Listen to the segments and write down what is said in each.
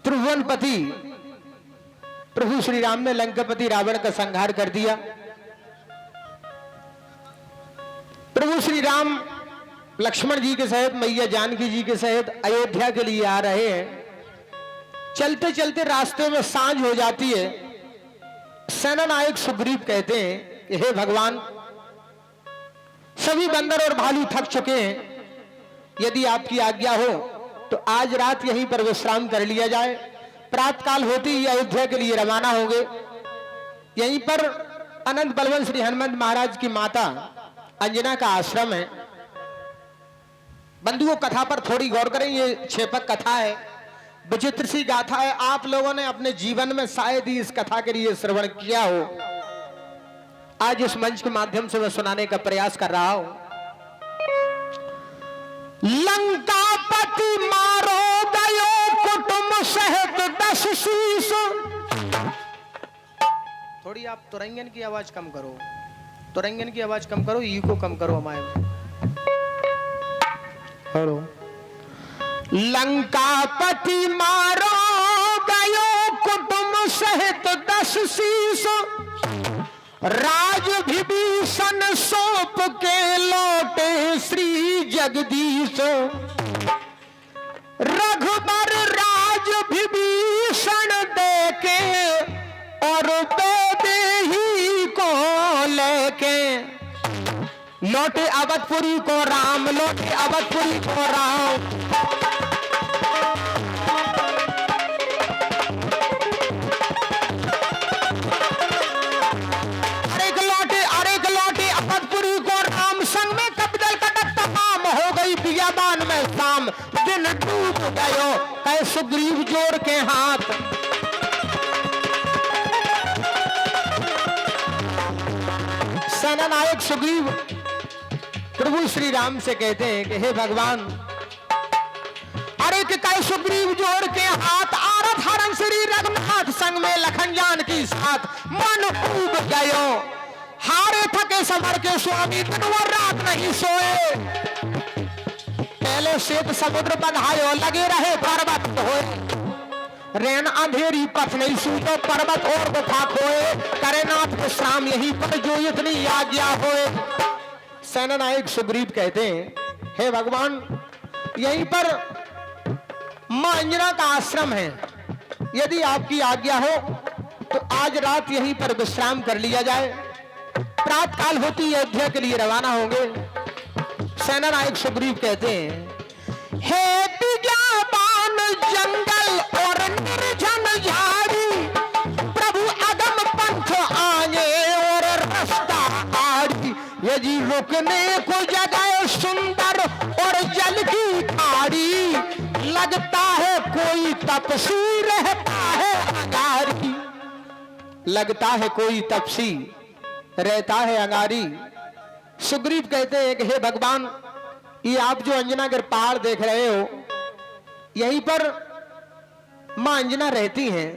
त्रिभुवनपति प्रभु श्री राम ने लंकापति रावण का संहार कर दिया। प्रभु श्री राम लक्ष्मण जी के सहित मैया जानकी जी के सहित अयोध्या के लिए आ रहे हैं। चलते चलते रास्ते में सांझ हो जाती है। सेना नायक सुग्रीव कहते हैं कि हे भगवान, सभी बंदर और भालू थक चुके हैं, यदि आपकी आज्ञा हो तो आज रात यहीं पर विश्राम कर लिया जाए। प्रातःकाल होते ही अयोध्या के लिए रवाना होंगे। यहीं पर अनंत बलवंत श्री हनुमंत महाराज की माता अंजना का आश्रम है। बंधुओं, कथा पर थोड़ी गौर करें। ये छेपक कथा है, विचित्र सी गाथा है। आप लोगों ने अपने जीवन में शायद ही इस कथा के लिए श्रवण किया हो। आज इस मंच के माध्यम से मैं सुनाने का प्रयास कर रहा हूं। लंकापति मारो गयो कुटुंब सहित 10 शीश। थोड़ी आप तुरंगन की आवाज कम करो, तुरंगन की आवाज कम करो, ई को कम करो हमारे। हेलो। लंकापति मारो गयो कुटुंब सहित 10 शीश। राज विभीषण सौंप के लौटे श्री जगदीश। रघुबर राज विभीषण देके और वैदेही को लेके लौटे अवधपुरी को राम, लौटे अवधपुरी को राम। में शाम दिन डूब गयो कै सुग्रीव जोड़ के हाथ। सेना नायक सुग्रीव प्रभु श्री राम से कहते हैं कि हे भगवान, अरे कि कै सुग्रीव जोड़ के हाथ। आरथ हरण श्री रघुनाथ संग में लखन जानकी साथ। मन डूब गयो हारे थके समर के स्वामी, दिन और रात नहीं सोए। पहले श्वेत समुद्र बंधायो, लगे रहे पर्वत होए। रैन अंधेरी पथ नहीं सूझो, पर्वत और गुफा खोए। करे नाथ विश्राम यहीं पर जो इतनी आज्ञा होए। सेना नायक सुग्रीव कहते हैं हे भगवान, यहीं पर मां अंजना का आश्रम है। यदि आपकी आज्ञा हो तो आज रात यहीं पर विश्राम कर लिया जाए। प्रातःकाल होती अयोध्या के लिए रवाना होंगे। सेना नायक सुग्रीव कहते हैं हे विज्ञान जंगल और निर्जन झाड़ी। प्रभु अगम पंथ आए और रास्ता आड़ी। यदि रुकने को जगह सुंदर और जल की खाड़ी। लगता है कोई तपसी रहता है अंगारी। लगता है कोई तपसी रहता है अंगारी। सुग्रीव कहते हैं कि हे भगवान, ये आप जो अंजनागिर पहाड़ देख रहे हो, यहीं पर मां अंजना रहती हैं।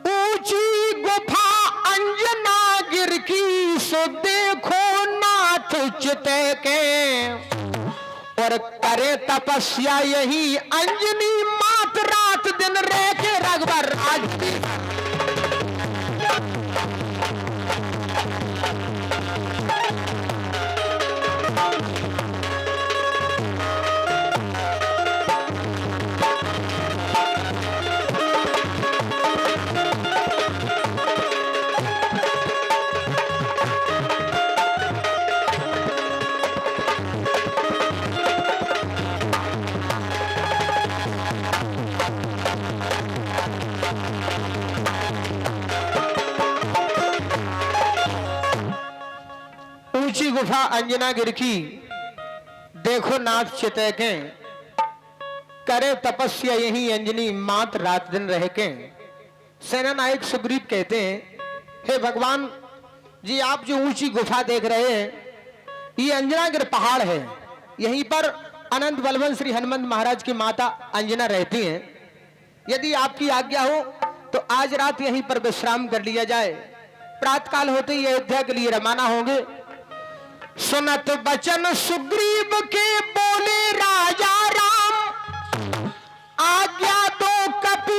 ऊंची गुफा अंजनागिर की सो देखो नाथ चिते के। और करे तपस्या यही अंजनी मात, रात दिन रह के रघुबर राज। ऊंची गुफा अंजनागिर की देखो नाथ चिते के। करे तपस्या यही अंजनी मात, रात दिन रह के। सेना नायक सुग्रीव कहते हैं हे भगवान जी, आप जो ऊंची गुफा देख रहे हैं, ये अंजनागिर पहाड़ है। यहीं पर अनंत बलवंत श्री हनुमंत महाराज की माता अंजना रहती हैं। यदि आपकी आज्ञा हो तो आज रात यहीं पर विश्राम कर लिया जाए। प्रातःकाल होते ही अयोध्या के लिए रवाना होंगे। सुनत बचन सुग्रीव के बोले राजा राम। आज्ञा दो कपि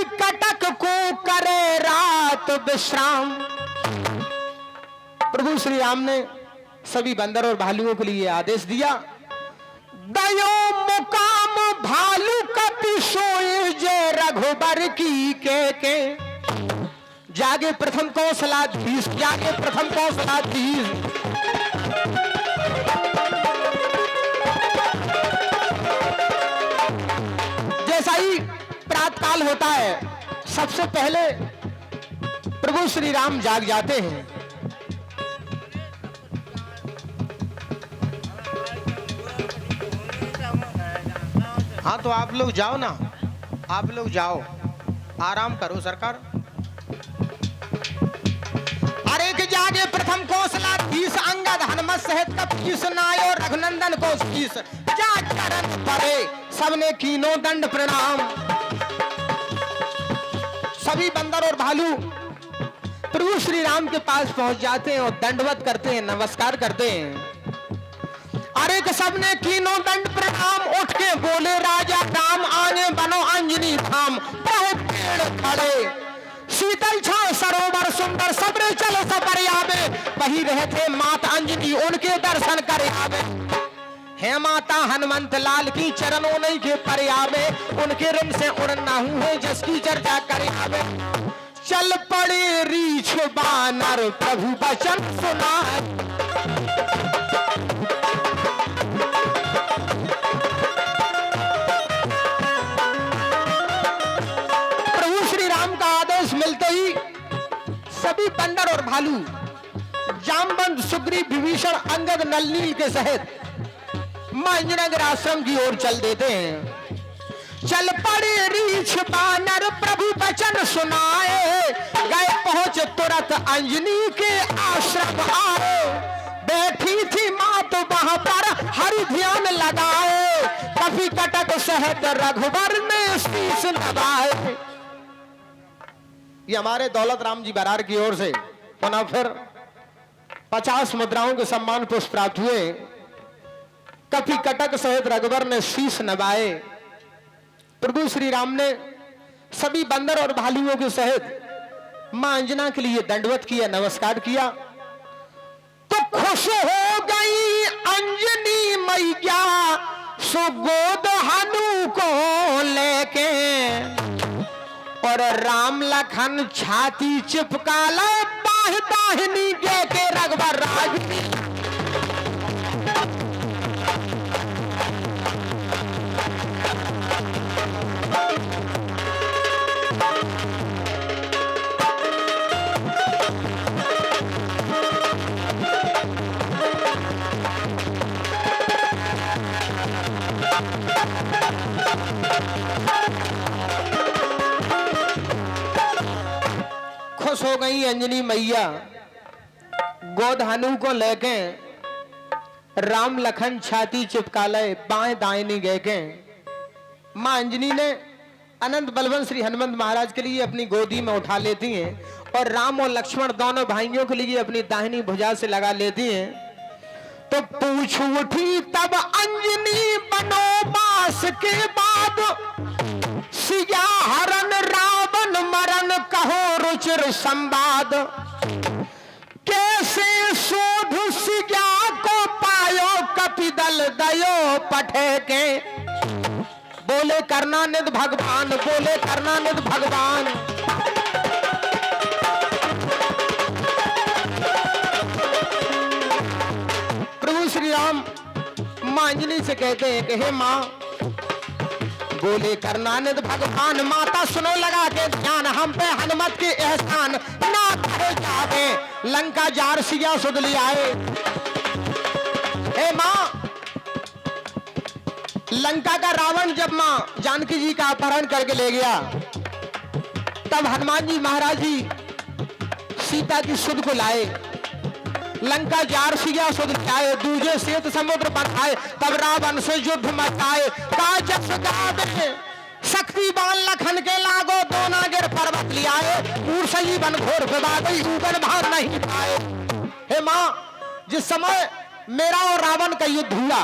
विश्राम। प्रभु श्री राम ने सभी बंदर और भालुओं के लिए आदेश दिया, दयो मुकाम भालू कपि सोए जय रघुबर की के जागे प्रथम कौशलाधीश, जागे प्रथम कौशलाधीश। जैसा ही प्रातःकाल होता है, सबसे पहले प्रभु श्री राम जाग जाते हैं। हाँ तो आप लोग जाओ ना, आप लोग जाओ, आराम करो सरकार। अरे कि जागे प्रथम कौशलाधीश, अंगद हनुमत सहित कपीस नायो रघुनंदन को शीस, जा चरण पड़े सबने कीनो दंड प्रणाम। सभी बंदर और भालू प्रभु श्री राम के पास पहुंच जाते हैं और दंडवत करते हैं, नमस्कार करते हैं। अरे कि सबने कीनो दंड प्रणाम, उठ के बोले राजा राम, आगे बनो अंजनी धाम। बहुत पेड़ खड़े शीतल छांव सरोवर सुंदर, सबरे चलो सपर आवे, वही रहते माता अंजनी उनके दर्शन करे आवे। हे माता हनुमंत लाल की चरणों नहीं के पर आवे, उनके ऋण से उड़ना हुए जिसकी चर्चा करे आवे। चल पड़े रीछ बानर प्रभु वचन सुना, मिलते ही सभी बंदर और भालू जामवंत सुग्रीव विभीषण अंगद नलनील के सहित मां अंजनागिरी आश्रम की ओर चल देते हैं। चल पड़े रीछ बानर प्रभु वचन सुनाए, गए पहुंच तुरंत अंजनी के आश्रम आए। बैठी थी मां तो वहां पर हरि ध्यान लगाए, कभी कटक सहित रघुबर ने शीश नवाए। ये हमारे दौलत राम जी बरार की ओर से पुनः फिर 50 मुद्राओं के सम्मान पुष्प प्राप्त हुए। कपि कटक सहित रघुबर ने शीश नवाए। प्रभु श्री राम ने सभी बंदर और भालुओं के सहित मां अंजना के लिए दंडवत किया, नमस्कार किया। तो खुश हो गई अंजनी मैया सुगोद हनु को लेके, और राम लखन छाती चिपकाला बाह दाहिनी के रघुबर राज। खुश हो गई अंजनी मैया गोद हनु को लेके, राम लखन छाती चिपका ले बाएं दाहिनी गए के। मां अंजनी ने अनंत बलवंत श्री हनुमंत महाराज के लिए अपनी गोदी में उठा लेती हैं और राम और लक्ष्मण दोनों भाइयों के लिए अपनी दाहिनी भुजा से लगा लेती हैं। तो पूछ उठी तब अंजनी बनोबास के बाद, सिया हरण रावण मरण कहो रुचिर संवाद। कैसे शोध सिया को पायो कपिदल दयो पठे के, बोले करुणानिधि भगवान, बोले करुणानिधि भगवान। प्रभु श्री राम मां अंजनी से कहते हैं कि हे मां, बोले करुणानिधि भगवान, माता सुनो लगा के ध्यान, हम पे हनुमत के एहसान ना करे जावे, लंका जार सिया सुध लियाए। हे मां, लंका का रावण जब मां जानकी जी का अपहरण करके ले गया, तब हनुमान जी महाराज जी सीता की सुध को लाए, लंका जार सिया सुध लाए, दूजे सेत समुद्र बंधाए, तब रावण से युद्ध मचाए। काजस गावे शक्तिवान लखन के लागो, दोना गिर पर्वत लियाए, मूर्छई बन घोर विवादई, ऊपर भार नहीं पाए। हे मां, जिस समय मेरा और रावण का युद्ध हुआ,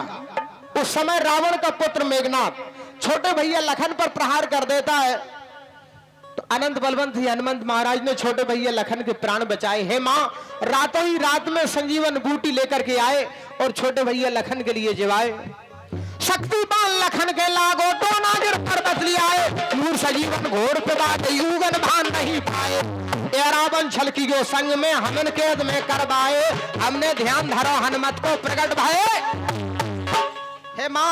उस समय रावण का पुत्र मेघनाथ छोटे भैया लखन पर प्रहार कर देता है। तो अनंत बलवंत ही हनुमंत महाराज ने छोटे भैया लखन के प्राण बचाए। हे माँ, रातों ही रात में संजीवन बूटी लेकर के आए और छोटे भैया लखन के लिए जिवाए। शक्तिपाल लखन के लागो तो नागिर पर्वत लियाए, मूर सजीवन घोर पिता युगन भान नहीं पाए। ए रावण छल की जो संग में हमन कैद में करवाए, हमने ध्यान धरो हनुमत को प्रकट भये। हे माँ,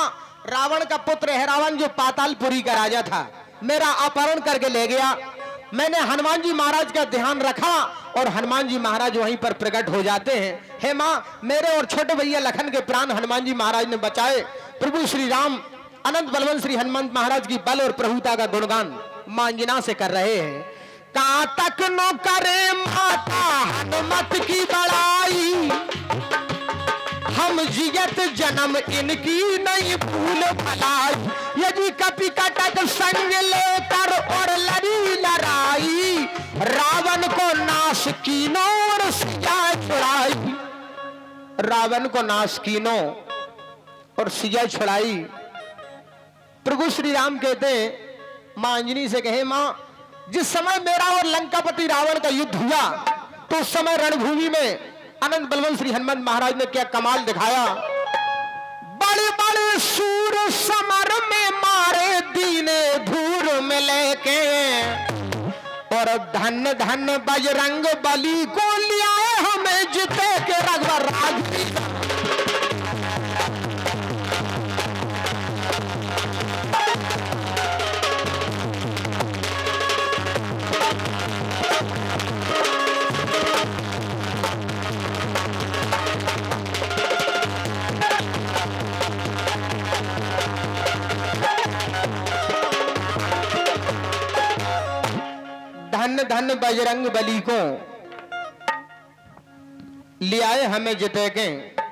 रावण का पुत्र है रावण जो पातालपुरी का राजा था, मेरा अपहरण करके ले गया। मैंने हनुमान जी महाराज का ध्यान रखा और हनुमान जी महाराज वहीं पर प्रकट हो जाते हैं। हे माँ, मेरे और छोटे भैया लखन के प्राण हनुमान जी महाराज ने बचाए। प्रभु श्री राम अनंत बलवंत श्री हनुमंत महाराज की बल और प्रभुता का गुणगान मां अंजना से कर रहे हैं। कहां तक नो करे माता हनुमत की बड़ाई, हम जियत जन्म इनकी नहीं भूल भलाई। यदि कपि कटक संग लेकर और लड़ी लड़ाई, रावण को नाश कीनो और सिया छुड़ाई। रावण को नाश कीनो और सिया छुड़ाई। प्रभु श्री राम कहते हैं मां अंजनी से, कहे मां, जिस समय मेरा और लंकापति रावण का युद्ध हुआ तो उस समय रणभूमि में अनंत बलवंत श्री हनुमंत महाराज ने क्या कमाल दिखाया। बड़े बड़े सूर समर में मारे दीने धूर में लेके, और धन धन बजरंग बली को लिया हमें जीते के रघुवर राज। धन धन बजरंग बली को ले आए हमें जिते के।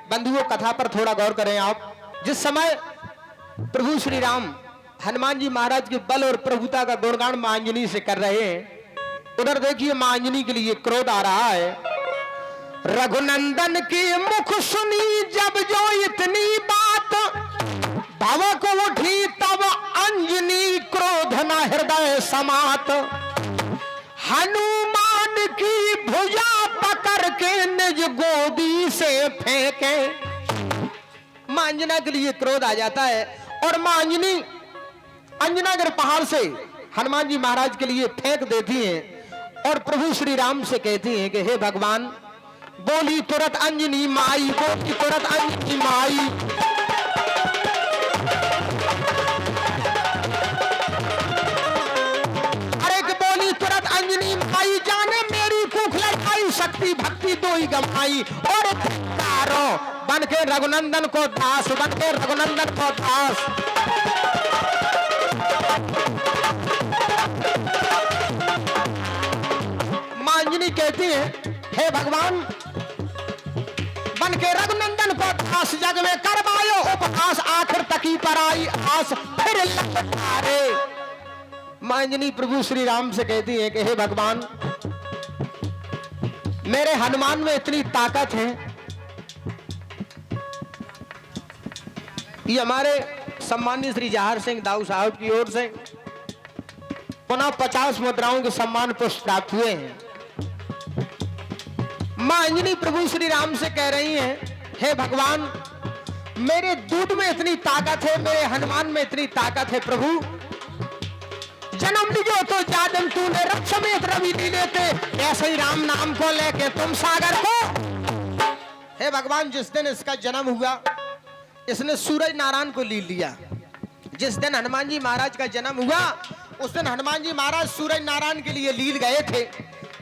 बंधुओं, कथा पर थोड़ा गौर करें आप। जिस समय प्रभु श्री राम हनुमान जी महाराज के बल और प्रभुता का गुणगान मां अंजनी से कर रहे हैं, उधर देखिए मां अंजनी के लिए क्रोध आ रहा है। रघुनंदन की मुख सुनी जब जो इतनी बात, भावक उठी तब अंजनी क्रोध न हृदय समात। हनुमान की भुजा पकड़ के निज गोदी से फेंके। मां अंजना के लिए क्रोध आ जाता है और मां अंजनी अंजनागढ़ पहाड़ से हनुमान जी महाराज के लिए फेंक देती हैं और प्रभु श्री राम से कहती हैं कि हे भगवान, बोली तुरंत अंजनी माई, बोली तुरंत अंजनी माई। भाई जाने मेरी भूख लगाई, शक्ति भक्ति दो ही गमाई। और धिक्कारो बन के रघुनंदन को दास, बन के रघुनंदन को दास। मां अंजनी कहती है, हे भगवान, बन के रघुनंदन को दास जग में करवायो उपहास, आखिर तकी पर आई आस फिर ललकारे। मां अंजनी प्रभु श्री राम से कहती है कि हे भगवान, मेरे हनुमान में इतनी ताकत है, ये हमारे सम्मानित श्री जहार सिंह दाऊ साहब की ओर से पुनः 50 मुद्राओं के सम्मान पुष्प प्राप्त हुए हैं। मां अंजनी प्रभु श्री राम से कह रही हैं, हे भगवान, मेरे दूध में इतनी ताकत है, मेरे हनुमान में इतनी ताकत है। प्रभु, जन्म लियो तो जादम तूने रथ समेत रवि ली लेते, ऐसे ही राम नाम को लेके तुम सागर को। हे भगवान, जिस दिन इसका जन्म हुआ इसने सूरज नारायण को ली लिया। जिस दिन हनुमान जी महाराज का जन्म हुआ उस दिन हनुमान जी महाराज सूरज नारायण के लिए लील गए थे।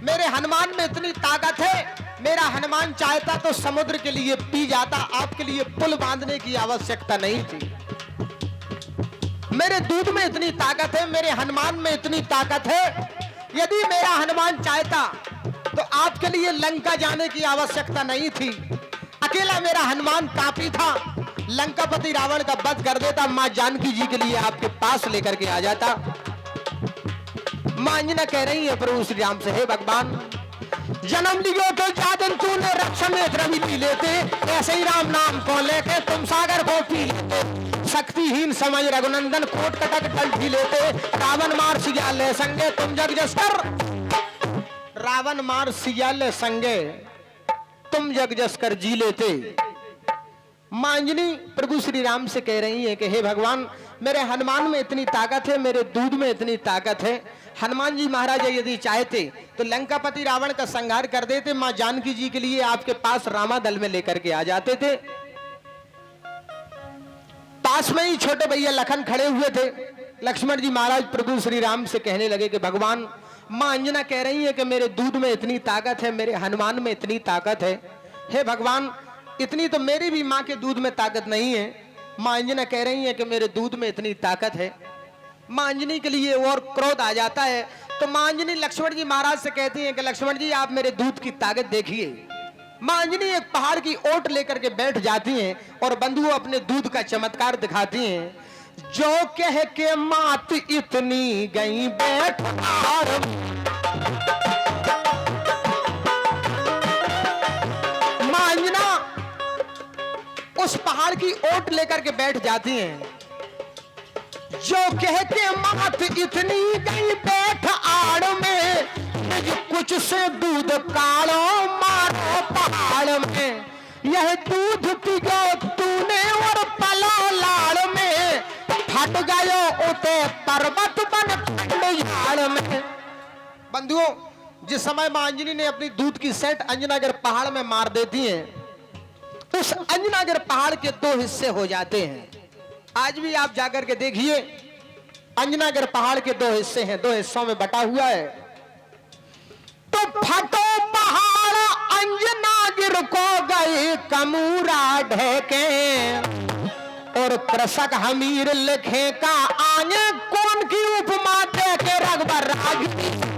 मेरे हनुमान में इतनी ताकत है, मेरा हनुमान चाहता तो समुद्र के लिए पी जाता, आपके लिए पुल बांधने की आवश्यकता नहीं थी। मेरे दूध में इतनी ताकत है, मेरे हनुमान में इतनी ताकत है, यदि मेरा हनुमान चाहता तो आपके लिए लंका जाने की आवश्यकता नहीं थी। अकेला मेरा हनुमान काफी था, लंकापति रावण का वध कर देता, मां जानकी जी के लिए आपके पास लेकर के आ जाता। मां अंजना कह रही है प्रभु श्री राम से, हे भगवान, जन्म लियो तो जादन तूने रथ समेत रवि ली लेते, ऐसे ही राम नाम को लेके तुम सागर को पी लेते। शक्तिहीन समझ रघुनंदन कोट कटक ढल लेते रावण मार सियाले संगे तुम जग जसकर रावण मार सियाले संगे तुम जग जसकर जी लेते। मां अंजनी प्रभु श्री राम से कह रही है कि हे भगवान, मेरे हनुमान में इतनी ताकत है, मेरे दूध में इतनी ताकत है। हनुमान जी महाराज यदि चाहते तो लंकापति रावण का संहार कर देते, मां जानकी जी के लिए आपके पास रामा दल में लेकर के आ जाते थे। पास में ही छोटे भैया लखन खड़े हुए थे। लक्ष्मण जी महाराज प्रभु श्री राम से कहने लगे कि भगवान, मां अंजना कह रही है कि मेरे दूध में इतनी ताकत है, मेरे हनुमान में इतनी ताकत है। हे भगवान, इतनी तो मेरी भी मां के दूध में ताकत नहीं है। मां अंजना कह रही है कि मेरे दूध में इतनी ताकत है। मां अंजनी के लिए और क्रोध आ जाता है तो मां अंजनी लक्ष्मण जी महाराज से कहती हैं कि लक्ष्मण जी, आप मेरे दूध की ताकत देखिए। मां अंजनी एक पहाड़ की ओट लेकर के बैठ जाती हैं और बंधुओं अपने दूध का चमत्कार दिखाती हैं। जो कह के मात इतनी गई बैठ मां अंजना उस पहाड़ की ओट लेकर के बैठ जाती हैं। जो कह के मात इतनी गई बैठ आड़ में, कुछ से दूध काढ़ो मारो पहाड़ में। यह दूध पियो तूने और पलो लाड़ में, फट गयो उते पर्वत बन झाड़ में। बंधुओं, जिस समय मां अंजनी ने अपनी दूध की सेट अंजनागर पहाड़ में मार देती हैं, उस अंजनागर पहाड़ के दो हिस्से हो जाते हैं। आज भी आप जाकर के देखिए, अंजनागर पहाड़ के दो हिस्से हैं, दो हिस्सों में बटा हुआ है। तो फटो पहाड़ अंजनागिर को गए कमूरा ढेके, और कृषक हमीर लिखे का आने कौन की उपमा दे के रघुबर रागी।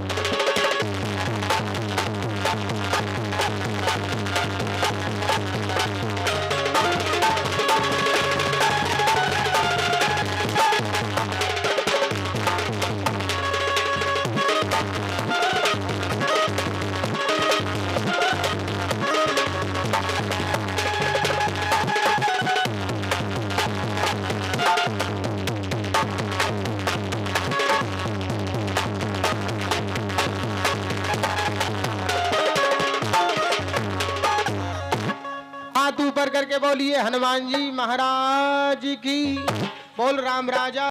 हाथ ऊपर करके बोलिए हनुमान जी महाराज की। बोल राम राजा।